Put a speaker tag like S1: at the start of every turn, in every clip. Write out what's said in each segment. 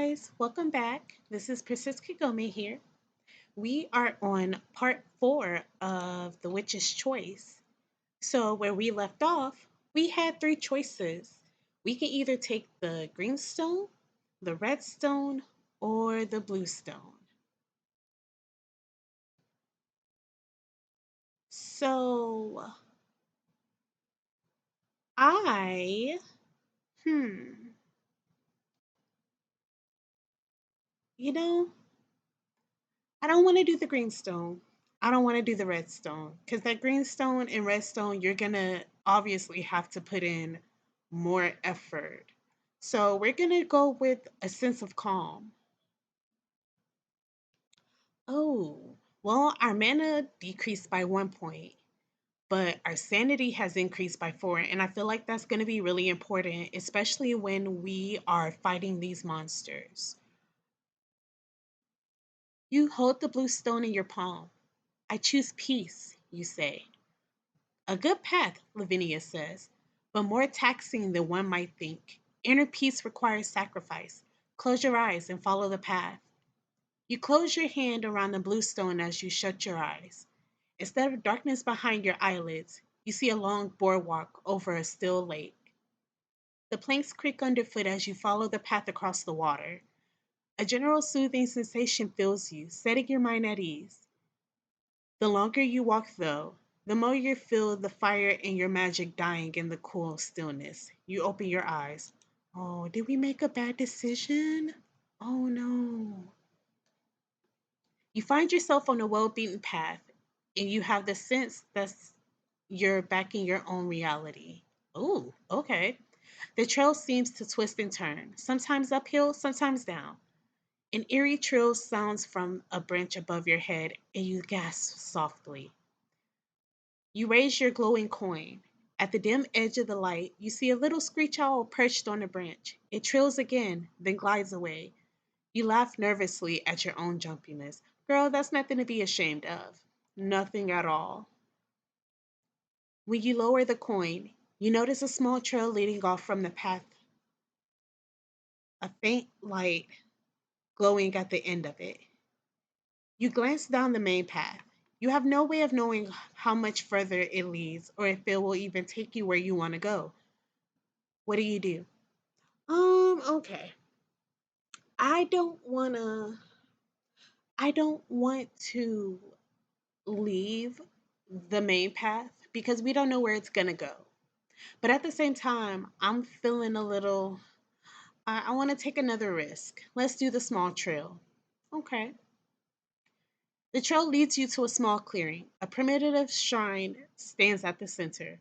S1: guys, welcome back. This is Princess Kagome here. We are on part four of The Witch's Choice. So, where we left off, we had three choices. We can either take the green stone, the red stone, or the blue stone. So, I, hmm, you know, I don't want to do the green stone. I don't want to do the red stone because that green stone and red stone, you're going to obviously have to put in more effort. So we're going to go with a sense of calm. Oh, well, our mana decreased by 1 point, but our sanity has increased by four. And I feel like that's going to be really important, especially when we are fighting these monsters. You hold the blue stone in your palm. I choose peace, you say. A good path, Lavinia says, but more taxing than one might think. Inner peace requires sacrifice. Close your eyes and follow the path. You close your hand around the blue stone as you shut your eyes. Instead of darkness behind your eyelids, you see a long boardwalk over a still lake. The planks creak underfoot as you follow the path across the water. A general soothing sensation fills you, setting your mind at ease. The longer you walk, though, the more you feel the fire and your magic dying in the cool stillness. You open your eyes. Oh, did we make a bad decision? Oh no. You find yourself on a well beaten path, and you have the sense that you're back in your own reality. Oh, okay. The trail seems to twist and turn, sometimes uphill, sometimes down. An eerie trill sounds from a branch above your head, and you gasp softly. You raise your glowing coin. At the dim edge of the light, you see a little screech owl perched on a branch. It trills again, then glides away. You laugh nervously at your own jumpiness. Girl, that's nothing to be ashamed of. Nothing at all. When you lower the coin, you notice a small trail leading off from the path, a faint light glowing at the end of it. You glance down the main path. You have no way of knowing how much further it leads or if it will even take you where you want to go. What do you do? Okay. I don't wanna I don't want to leave the main path because we don't know where it's gonna go. But at the same time, I'm feeling a little I want to take another risk. Let's do the small trail. Okay. The trail leads you to a small clearing. A primitive shrine stands at the center,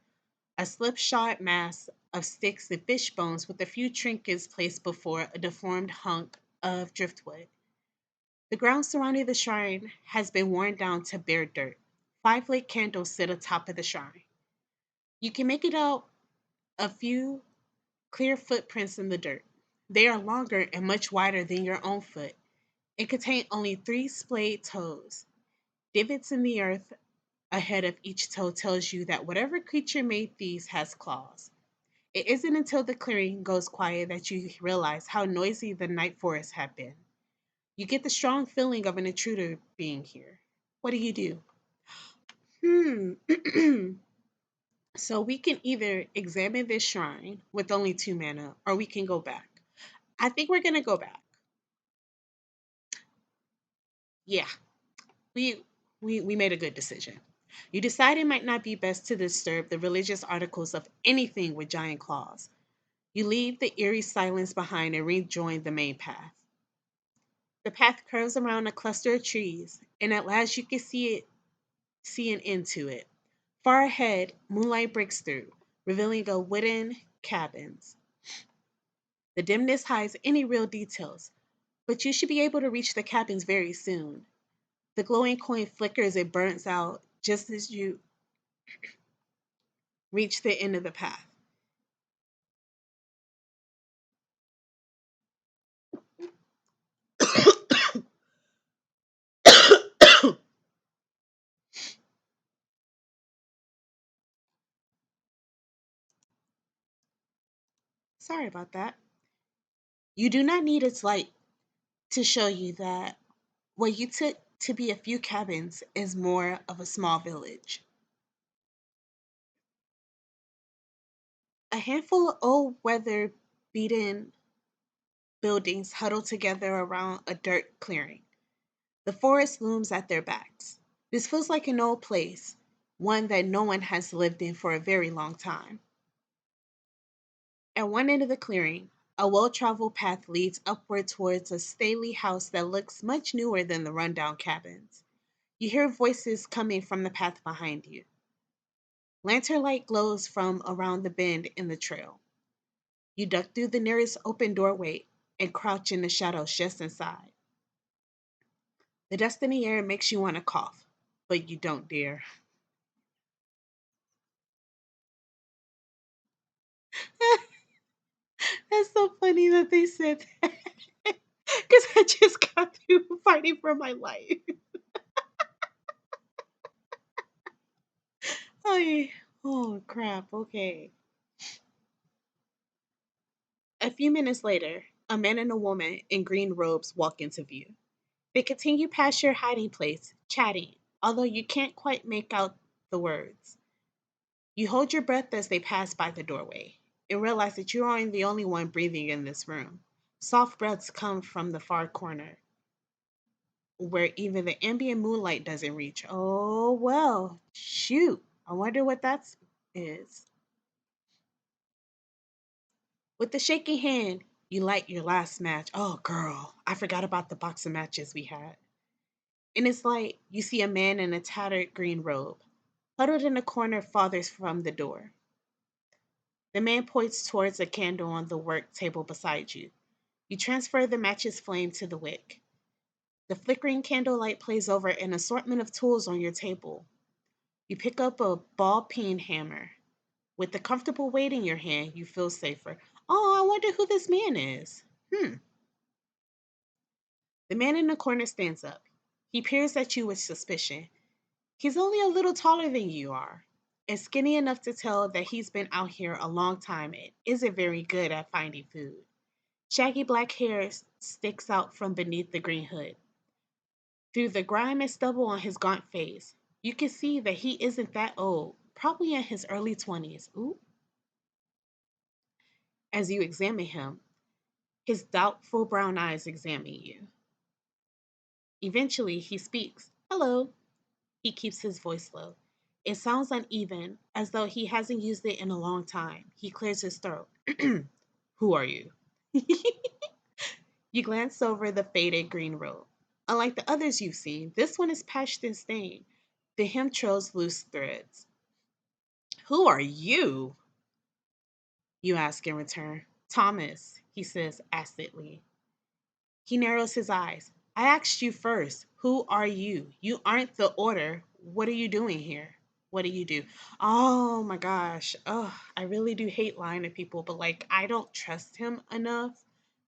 S1: a slipshod mass of sticks and fish bones with a few trinkets placed before a deformed hunk of driftwood. The ground surrounding the shrine has been worn down to bare dirt. Five lit candles sit atop of the shrine. You can make it out a few clear footprints in the dirt. They are longer and much wider than your own foot and contain only three splayed toes. Divots in the earth ahead of each toe tells you that whatever creature made these has claws. It isn't until the clearing goes quiet that you realize how noisy the night forest had been. You get the strong feeling of an intruder being here. What do you do? Hmm. So we can either examine this shrine with only two mana, or we can go back. I think we're gonna go back. Yeah, we we made a good decision. You decide it might not be best to disturb the religious articles of anything with giant claws. You leave the eerie silence behind and rejoin the main path. The path curves around a cluster of trees, and at last you can see an end to it. Far ahead, moonlight breaks through, revealing a wooden cabins. The dimness hides any real details, but you should be able to reach the cabins very soon. The glowing coin flickers and burns out just as you reach the end of the path. Sorry about that. You do not need its light. to show you that what you took to be a few cabins is more of a small village. A handful of old weather beaten buildings huddle together around a dirt clearing. The forest looms at their backs. This feels like an old place, one that no one has lived in for a very long time. At one end of the clearing, a well traveled path leads upward towards a stately house that looks much newer than the rundown cabins. You hear voices coming from the path behind you. Lantern light glows from around the bend in the trail. You duck through the nearest open doorway and crouch in the shadows just inside. The dust in the air makes you want to cough, but you don't dare. That's so funny that they said that. Because I just got through fighting for my life. Oh, oh crap. Okay. A few minutes later, a man and a woman in green robes walk into view. They continue past your hiding place, chatting, although you can't quite make out the words. You hold your breath as they pass by the doorway and realize that you aren't the only one breathing in this room. Soft breaths come from the far corner, where even the ambient moonlight doesn't reach. Oh, well, shoot. I wonder what that is. With the shaky hand, you light your last match. Oh, girl, I forgot about the box of matches we had. In its light, you see a man in a tattered green robe, huddled in a corner farthest from the door. The man points towards a candle on the work table beside you. You transfer the match's flame to the wick. The flickering candlelight plays over an assortment of tools on your table. You pick up a ball peen hammer. With the comfortable weight in your hand, you feel safer. Oh, I wonder who this man is. The man in the corner stands up. He peers at you with suspicion. He's only a little taller than you are, and skinny enough to tell that he's been out here a long time and isn't very good at finding food. Shaggy black hair sticks out from beneath the green hood. Through the grime and stubble on his gaunt face, you can see that he isn't that old, probably in his early 20s. Ooh. As you examine him, his doubtful brown eyes examine you. Eventually, he speaks. Hello. He keeps his voice low. It sounds uneven, as though he hasn't used it in a long time. He clears his throat. Who are you? You glance over the faded green robe. Unlike the others you've seen, this one is patched and stained. The hem trails loose threads. Who are you? You ask in return. Thomas, he says acidly. He narrows his eyes. I asked you first. Who are you? You aren't the order. What are you doing here? What do you do? Oh my gosh. Oh, I really do hate lying to people, but like, I don't trust him enough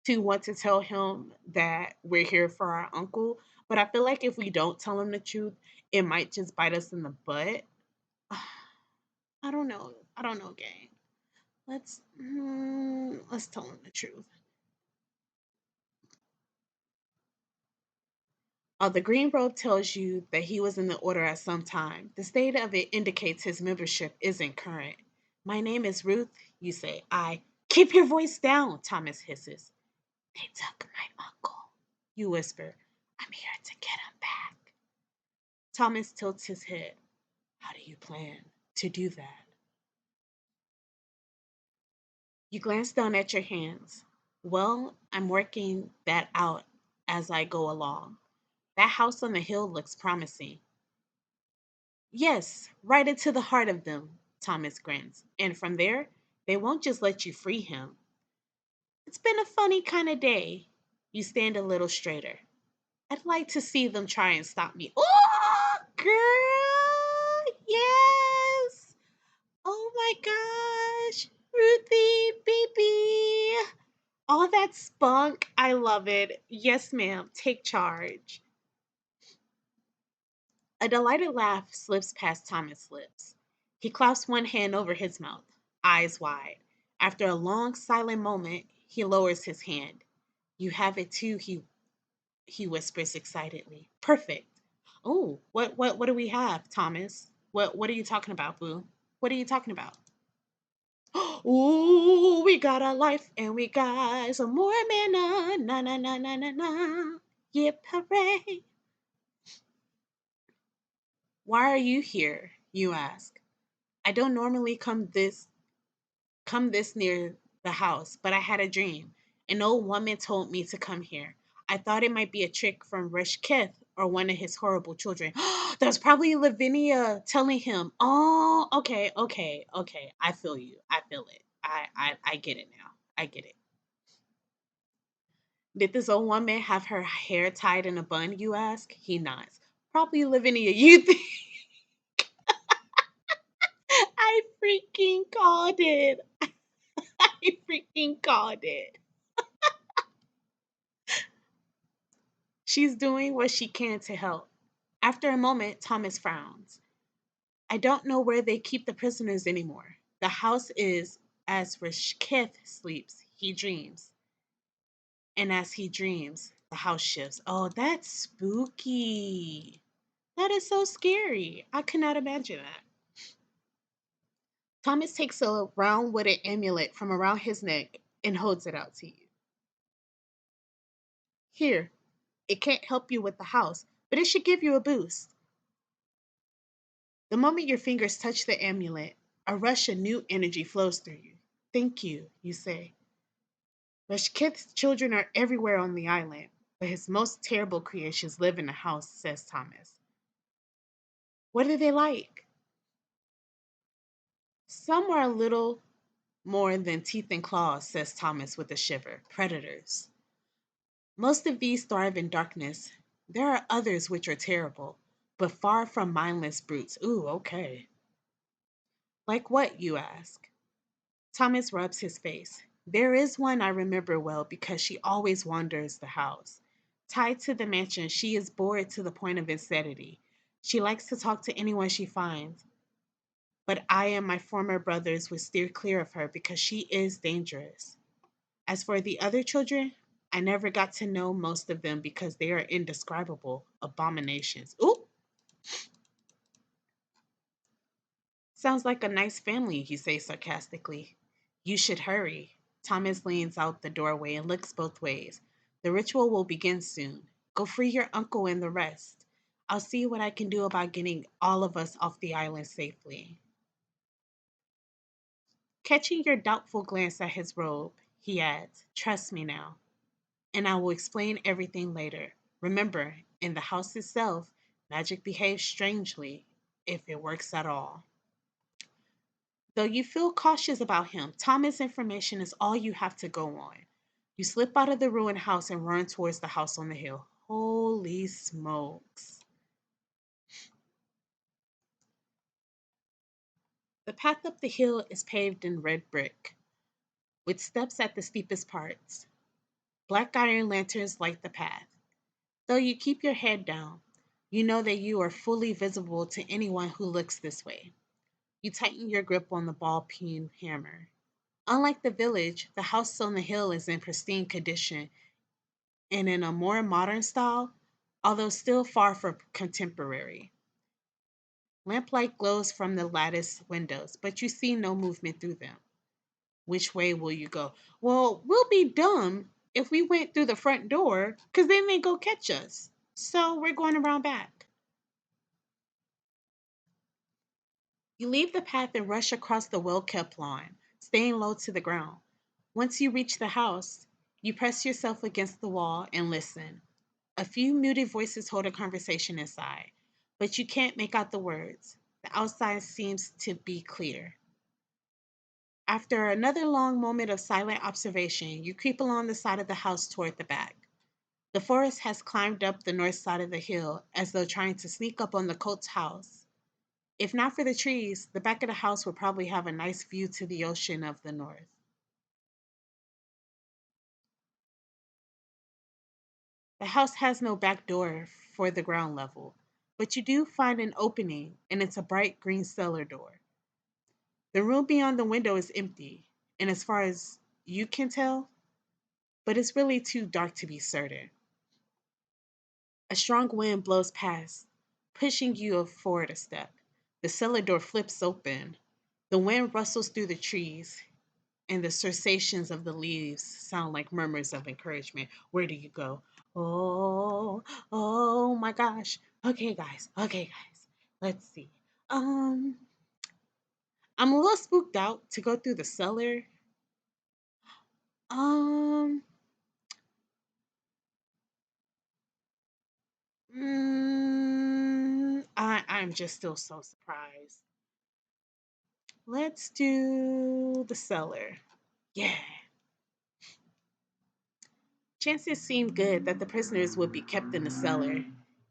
S1: to want to tell him that we're here for our uncle. But I feel like if we don't tell him the truth, it might just bite us in the butt. I don't know. I don't know, gang. Let's tell him the truth. The green robe tells you that he was in the order at some time. The state of it indicates his membership isn't current. My name is Ruth, you say. I. Keep your voice down, Thomas hisses. They took my uncle, you whisper. I'm here to get him back. Thomas tilts his head. How do you plan to do that? You glance down at your hands. Well, I'm working that out as I go along. That house on the hill looks promising. Yes, right into the heart of them, Thomas grins. And from there, they won't just let you free him. It's been a funny kind of day. You stand a little straighter. I'd like to see them try and stop me. Oh, girl! Yes! Oh my gosh! Ruthie, baby! All that spunk, I love it. Yes, ma'am, take charge. A delighted laugh slips past Thomas' lips. He claps one hand over his mouth, eyes wide. After a long, silent moment, he lowers his hand. You have it too, he he whispers excitedly. Perfect. Oh, what do we have, Thomas? What are you talking about, Boo? What are you talking about? Ooh, we got a life and we got some more mana. Na na na na na na. Yip hooray. Why are you here? You ask. I don't normally come this near the house, but I had a dream. An old woman told me to come here. I thought it might be a trick from Resketh or one of his horrible children. That's probably Lavinia telling him, oh, okay, okay, okay. I feel you. I feel it. I get it now. I get it. Did this old woman have her hair tied in a bun, you ask? He nods. Probably Lavinia. You think I freaking called it. I freaking called it. She's doing what she can to help. After a moment, Thomas frowns. I don't know where they keep the prisoners anymore. The house is, as Rishketh sleeps, he dreams. And as he dreams, the house shifts. Oh, that's spooky. That is so scary. I cannot imagine that. Thomas takes a round wooden amulet from around his neck and holds it out to you. Here, it can't help you with the house, but it should give you a boost. The moment your fingers touch the amulet, a rush of new energy flows through you. Thank you, you say. Reshkith's children are everywhere on the island, but his most terrible creations live in the house, says Thomas. What are they like? Some are a little more than teeth and claws, says Thomas with a shiver. Predators. Most of these thrive in darkness. There are others which are terrible, but far from mindless brutes. Ooh, okay. Like what, you ask? Thomas rubs his face. There is one I remember well because she always wanders the house. Tied to the mansion, she is bored to the point of insanity. She likes to talk to anyone she finds, but I and my former brothers would steer clear of her because she is dangerous. As for the other children, I never got to know most of them because they are indescribable abominations. Ooh, sounds like a nice family, he says sarcastically. You should hurry. Thomas leans out the doorway and looks both ways. The ritual will begin soon. Go free your uncle and the rest. I'll see what I can do about getting all of us off the island safely. Catching your doubtful glance at his robe, he adds, trust me now, and I will explain everything later. Remember, in the house itself, magic behaves strangely, if it works at all. Though you feel cautious about him, Thomas' information is all you have to go on. You slip out of the ruined house and run towards the house on the hill. Holy smokes. The path up the hill is paved in red brick, with steps at the steepest parts. Black iron lanterns light the path. Though you keep your head down, you know that you are fully visible to anyone who looks this way. You tighten your grip on the ball peen hammer. Unlike the village, the house on the hill is in pristine condition and in a more modern style, although still far from contemporary. Lamplight glows from the lattice windows, but you see no movement through them. Which way will you go? Well, we'll be dumb if we went through the front door, because then they go catch us. So we're going around back. You leave the path and rush across the well kept lawn, staying low to the ground. Once you reach the house, you press yourself against the wall and listen. A few muted voices hold a conversation inside, but you can't make out the words. The outside seems to be clear. After another long moment of silent observation, you creep along the side of the house toward the back. The forest has climbed up the north side of the hill as though trying to sneak up on the Colt's house. If not for the trees, the back of the house would probably have a nice view to the ocean of the north. The house has no back door for the ground level, but you do find an opening, and it's a bright green cellar door. The room beyond the window is empty, and as far as you can tell, but it's really too dark to be certain. A strong wind blows past, pushing you forward a step. The cellar door flips open. The wind rustles through the trees, and the cessations of the leaves sound like murmurs of encouragement. Where do you go? Oh, oh my gosh. Okay, guys. Let's see. Um, I'm a little spooked out to go through the cellar. Um, I'm just still so surprised. Let's do the cellar. Yeah. Chances seem good that the prisoners would be kept in the cellar.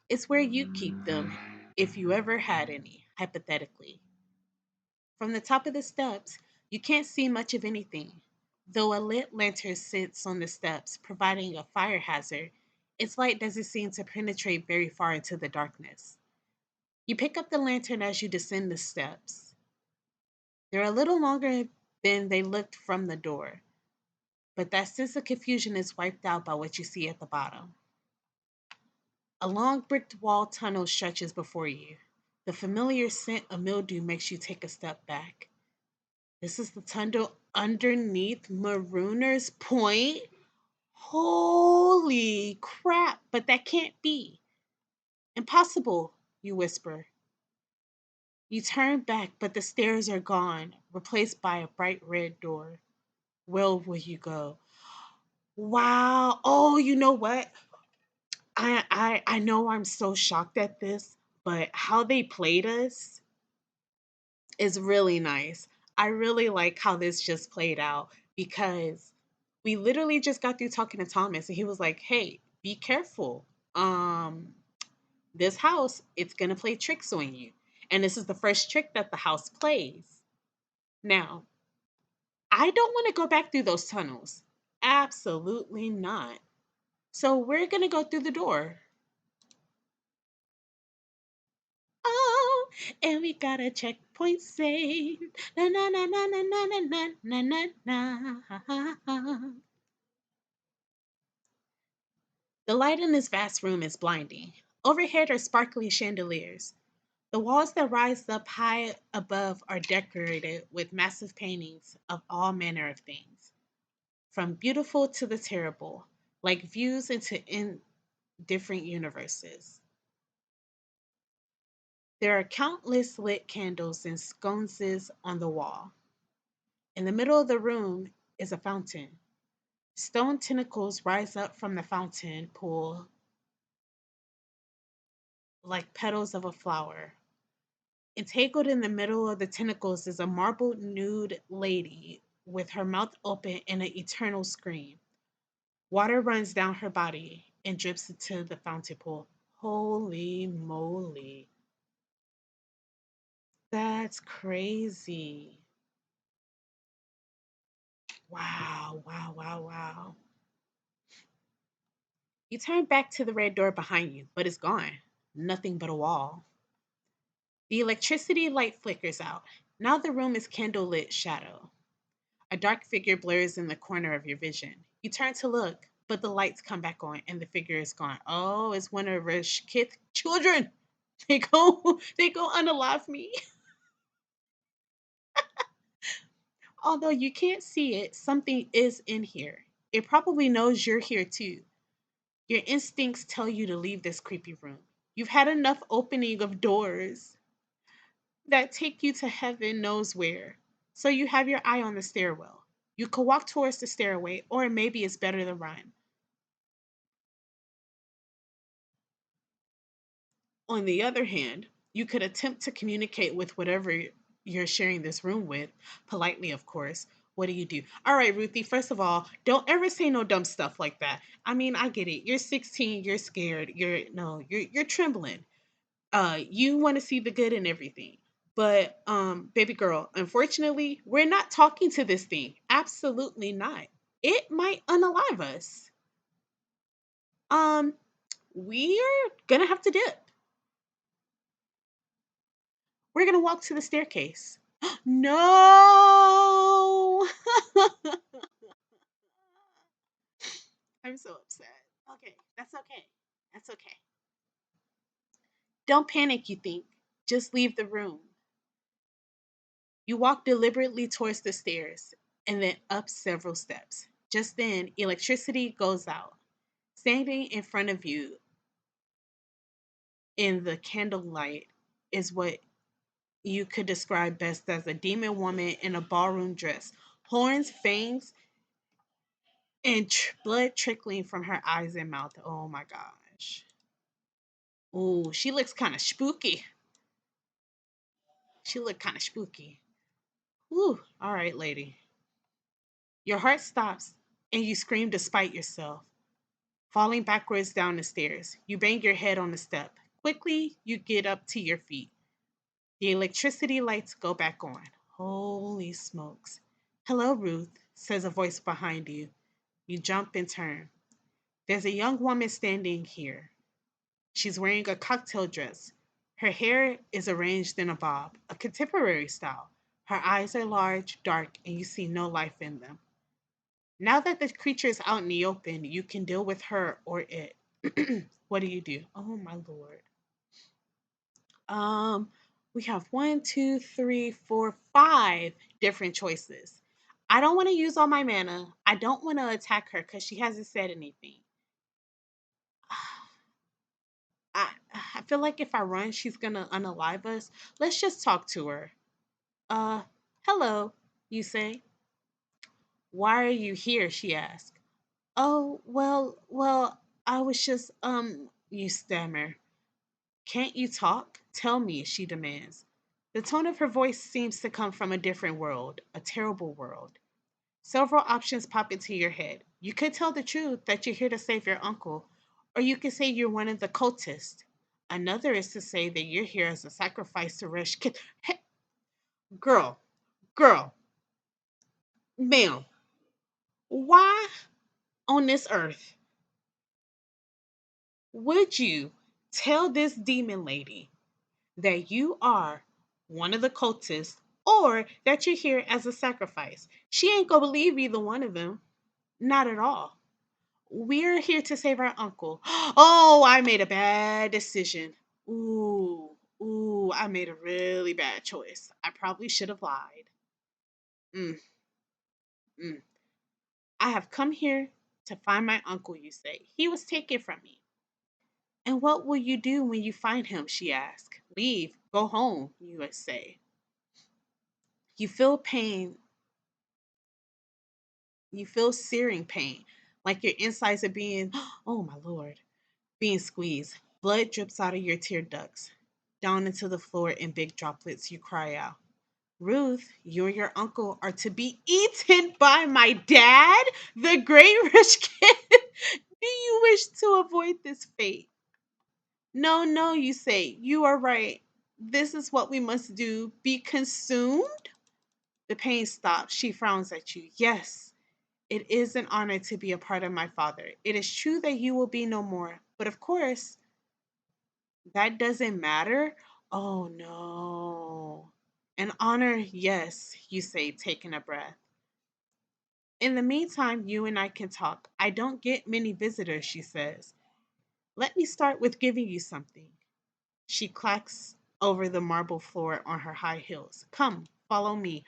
S1: It's where you keep them, if you ever had any, hypothetically. From the top of the steps, you can't see much of anything. Though a lit lantern sits on the steps, providing a fire hazard, its light doesn't seem to penetrate very far into the darkness. You pick up the lantern as you descend the steps. They're a little longer than they looked from the door, but that sense of confusion is wiped out by what you see at the bottom. A long brick wall tunnel stretches before you. The familiar scent of mildew makes you take a step back. This is the tunnel underneath Marooner's Point? Holy crap, but that can't be. Impossible, you whisper. You turn back, but the stairs are gone, replaced by a bright red door. Where will you go? Wow. Oh, you know what? I know I'm so shocked at this, but how they played us is really nice. I really like how this just played out because we literally just got through talking to Thomas and he was like, "Hey, be careful. Um this house, it's going to play tricks on you." And this is the first trick that the house plays. Now, I don't want to go back through those tunnels. Absolutely not. So we're going to go through the door. Oh, and we got a checkpoint saved. Na na na na na na na na na na na. The light in this vast room is blinding. Overhead are sparkly chandeliers. The walls that rise up high above are decorated with massive paintings of all manner of things, from beautiful to the terrible, like views into different universes. There are countless lit candles and sconces on the wall. In the middle of the room is a fountain. Stone tentacles rise up from the fountain pool like petals of a flower. Entangled in the middle of the tentacles is a marble nude lady with her mouth open in an eternal scream. Water runs down her body and drips into the fountain pool. Holy moly. That's crazy. Wow, wow, wow, wow. You turn back to the red door behind you, but it's gone. Nothing but a wall. The electricity light flickers out. Now the room is candlelit shadow. A dark figure blurs in the corner of your vision. You turn to look, but the lights come back on and the figure is gone. Oh, it's one of Resketh children. They go unalive me. Although you can't see it, something is in here. It probably knows you're here too. Your instincts tell you to leave this creepy room. You've had enough opening of doors that take you to heaven knows where. So you have your eye on the stairwell. You could walk towards the stairway, or maybe it's better to run. On the other hand, you could attempt to communicate with whatever you're sharing this room with, politely, of course. What do you do? All right, Ruthie, first of all, don't ever say no dumb stuff like that. I mean, I get it. You're 16, you're scared, you're trembling. You want to see the good in everything. But baby girl, unfortunately, we're not talking to this thing. Absolutely not. It might unalive us. Um, we're gonna have to dip. We're gonna walk to the staircase. No! I'm so upset. Okay, that's okay. That's okay. Don't panic, you think. Just leave the room. You walk deliberately towards the stairs and then up several steps. Just then, electricity goes out. Standing in front of you in the candlelight is what you could describe best as a demon woman in a ballroom dress. Horns, fangs, and blood trickling from her eyes and mouth. Oh my gosh. Ooh, she looks kind of spooky. She looked kind of spooky. Ooh, all right, lady. Your heart stops and you scream despite yourself, falling backwards down the stairs. You bang your head on the step. Quickly, you get up to your feet. The electricity lights go back on. Holy smokes. Hello, Ruth, says a voice behind you. You jump and turn. There's a young woman standing here. She's wearing a cocktail dress. Her hair is arranged in a bob, a contemporary style. Her eyes are large, dark, and you see no life in them. Now that the creature is out in the open, you can deal with her or it. What do you do? Oh my lord. Um, we have one, two, three, four, five different choices. I don't want to use all my mana. I don't want to attack her because she hasn't said anything. I I feel like if I run, she's gonna unalive us. Let's just talk to her. Uh, hello, you say. Why are you here? She asks. Oh, well, I was just, you stammer. Can't you talk? Tell me, she demands. The tone of her voice seems to come from a different world, a terrible world. Several options pop into your head. You could tell the truth that you're here to save your uncle, or you could say you're one of the cultists. Another is to say that you're here as a sacrifice to Resketh. Hey, girl, girl, ma'am, why on this earth would you tell this demon lady that you are one of the cultists or that you're here as a sacrifice? She ain't gonna believe either one of them. Not at all. We're here to save our uncle. Oh, I made a bad decision. Ooh, I made a really bad choice. I probably should have lied. Mm, mm. I have come here to find my uncle, you say. He was taken from me. And what will you do when you find him? She asks. Leave, go home, you say. You feel pain. You feel searing pain, like your insides are being, oh my lord, being squeezed. Blood drips out of your tear ducts. Down into the floor in big droplets, you cry out. Ruth, you and your uncle are to be eaten by my dad, the great rich kid. Do you wish to avoid this fate? No, no, you say. You are right. This is what we must do. Be consumed? The pain stops. She frowns at you. Yes, it is an honor to be a part of my father. It is true that you will be no more. But of course, that doesn't matter. Oh no. An honor, yes, you say, taking a breath. In the meantime, you and I can talk. I don't get many visitors, she says. Let me start with giving you something. She clacks over the marble floor on her high heels. Come, follow me.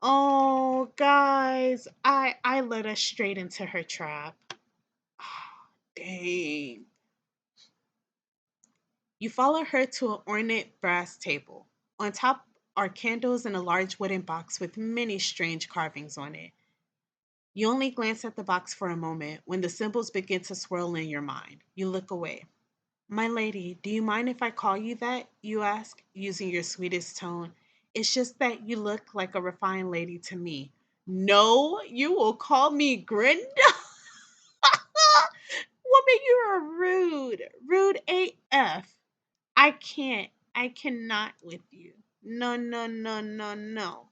S1: Oh, guys, I led us straight into her trap. Dang. You follow her to an ornate brass table. On top are candles in a large wooden box with many strange carvings on it. You only glance at the box for a moment when the symbols begin to swirl in your mind. You look away. My lady, do you mind if I call you that? You ask, using your sweetest tone. It's just that you look like a refined lady to me. No, you will call me Grinda? Woman, you are rude. Rude AF. I can't. I cannot with you. No, no, no, no, no.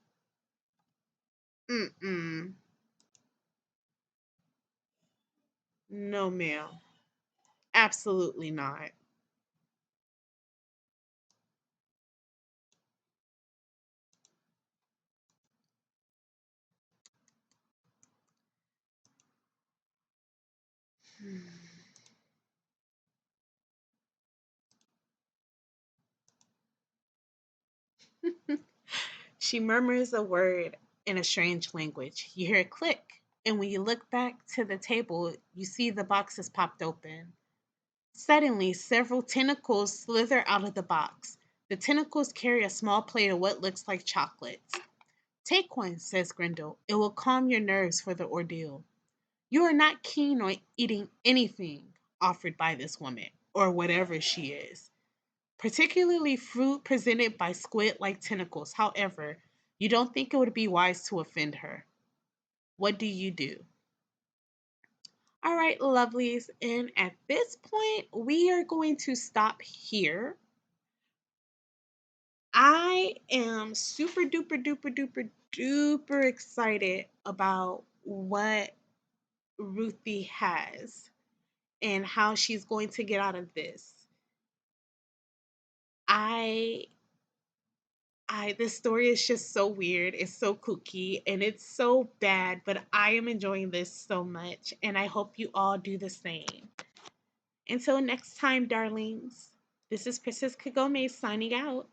S1: Mm-mm. No, ma'am. Absolutely not. She murmurs a word in a strange language. You hear a click, and when you look back to the table, you see the box is popped open. Suddenly, several tentacles slither out of the box. The tentacles carry a small plate of what looks like chocolates. Take one, says Grendel. It will calm your nerves for the ordeal. You are not keen on eating anything offered by this woman, or whatever she is, particularly fruit presented by squid like tentacles. However, you don't think it would be wise to offend her. What do you do? All right, lovelies. And at this point, we are going to stop here. I am super duper duper duper duper excited about what Ruthie has and how she's going to get out of this. I this story is just so weird. It's so kooky and it's so bad, but I am enjoying this so much and I hope you all do the same. Until next time, darlings. This is Princess Kagome signing out.